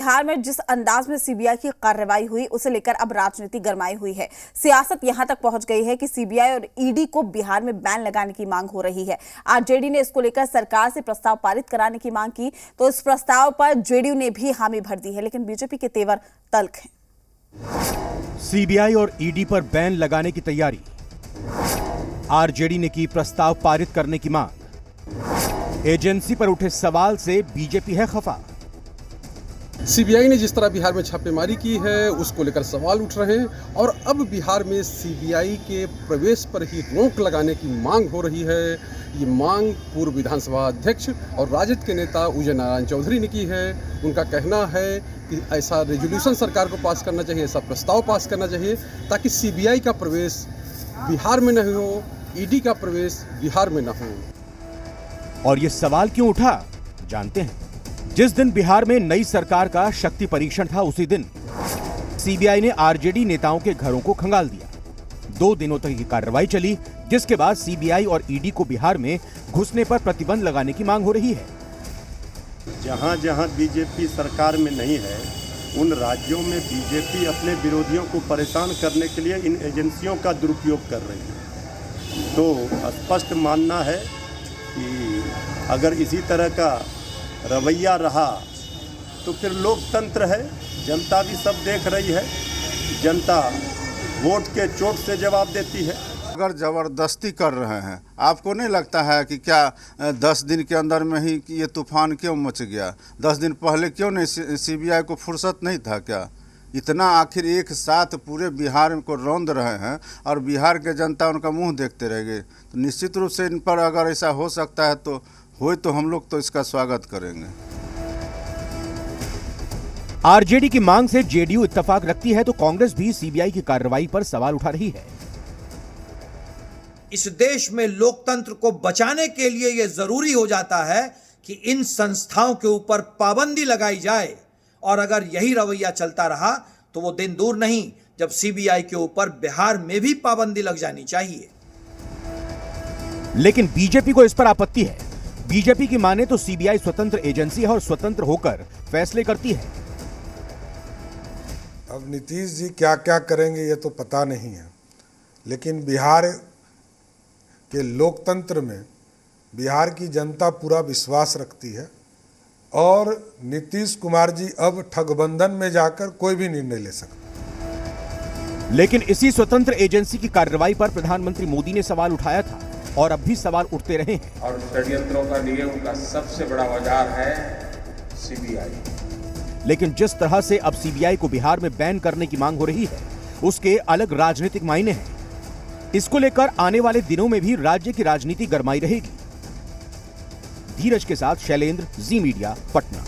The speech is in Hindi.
बिहार में जिस अंदाज में सीबीआई की कार्रवाई हुई उसे लेकर अब राजनीति गरमाई हुई है। सियासत यहां तक पहुंच गई है कि सीबीआई और ईडी को बिहार में बैन लगाने की मांग हो रही है। आरजेडी ने इसको लेकर सरकार से प्रस्ताव पारित कराने की मांग की तो इस प्रस्ताव पर जेडीयू ने भी हामी भर दी है, लेकिन बीजेपी के तेवर तल्ख हैं। सीबीआई और ईडी पर बैन लगाने की तैयारी, आरजेडी ने की प्रस्ताव पारित करने की मांग। एजेंसी पर उठे सवाल से बीजेपी है खफा। सीबीआई ने जिस तरह बिहार में छापेमारी की है उसको लेकर सवाल उठ रहे हैं और अब बिहार में सीबीआई के प्रवेश पर ही रोक लगाने की मांग हो रही है। ये मांग पूर्व विधानसभा अध्यक्ष और राजद के नेता उदय नारायण चौधरी ने की है। उनका कहना है कि ऐसा रेजोल्यूशन सरकार को पास करना चाहिए, ऐसा प्रस्ताव पास करना चाहिए ताकि सीबीआई का प्रवेश बिहार में नहीं हो, ईडी का प्रवेश बिहार में न हो। और ये सवाल क्यों उठा जानते हैं। जिस दिन बिहार में नई सरकार का शक्ति परीक्षण था उसी दिन सीबीआई ने आरजेडी नेताओं के घरों को खंगाल दिया। 2 दिनों तक की कार्रवाई चली, जिसके बाद सीबीआई और ईडी को बिहार में घुसने पर प्रतिबंध लगाने की मांग हो रही है। जहां जहां बीजेपी सरकार में नहीं है उन राज्यों में बीजेपी अपने विरोधियों को परेशान करने के लिए इन एजेंसियों का दुरुपयोग कर रही है। तो स्पष्ट मानना है कि अगर इसी तरह का रवैया रहा तो फिर लोकतंत्र है, जनता भी सब देख रही है, जनता वोट के चोट से जवाब देती है। अगर ज़बरदस्ती कर रहे हैं, आपको नहीं लगता है कि क्या 10 दिन के अंदर में ही ये तूफान क्यों मच गया? 10 दिन पहले क्यों नहीं सीबीआई को फुर्सत नहीं था क्या? इतना आखिर एक साथ पूरे बिहार को रौंद रहे हैं और बिहार के जनता उनका मुंह देखते रह गए, तो निश्चित रूप से इन पर अगर ऐसा हो सकता है तो हम लोग तो इसका स्वागत करेंगे। आरजेडी की मांग से जेडीयू इत्तेफाक रखती है तो कांग्रेस भी सीबीआई की कार्रवाई पर सवाल उठा रही है। इस देश में लोकतंत्र को बचाने के लिए यह जरूरी हो जाता है कि इन संस्थाओं के ऊपर पाबंदी लगाई जाए, और अगर यही रवैया चलता रहा तो वो दिन दूर नहीं जब सीबीआई के ऊपर बिहार में भी पाबंदी लग जानी चाहिए। लेकिन बीजेपी को इस पर आपत्ति है। बीजेपी की माने तो सीबीआई स्वतंत्र एजेंसी है और स्वतंत्र होकर फैसले करती है। अब नीतीश जी क्या क्या करेंगे ये तो पता नहीं है, लेकिन बिहार के लोकतंत्र में बिहार की जनता पूरा विश्वास रखती है और नीतीश कुमार जी अब ठगबंधन में जाकर कोई भी निर्णय ले सकते। लेकिन इसी स्वतंत्र एजेंसी की कार्रवाई पर प्रधानमंत्री मोदी ने सवाल उठाया था और अब भी सवाल उठते रहे हैं। और षड्यंत्रों का लिए उनका सबसे बड़ा औजार है सीबीआई। लेकिन जिस तरह से अब सीबीआई को बिहार में बैन करने की मांग हो रही है उसके अलग राजनीतिक मायने हैं। इसको लेकर आने वाले दिनों में भी राज्य की राजनीति गरमाई रहेगी। धीरज के साथ शैलेंद्र, जी मीडिया, पटना।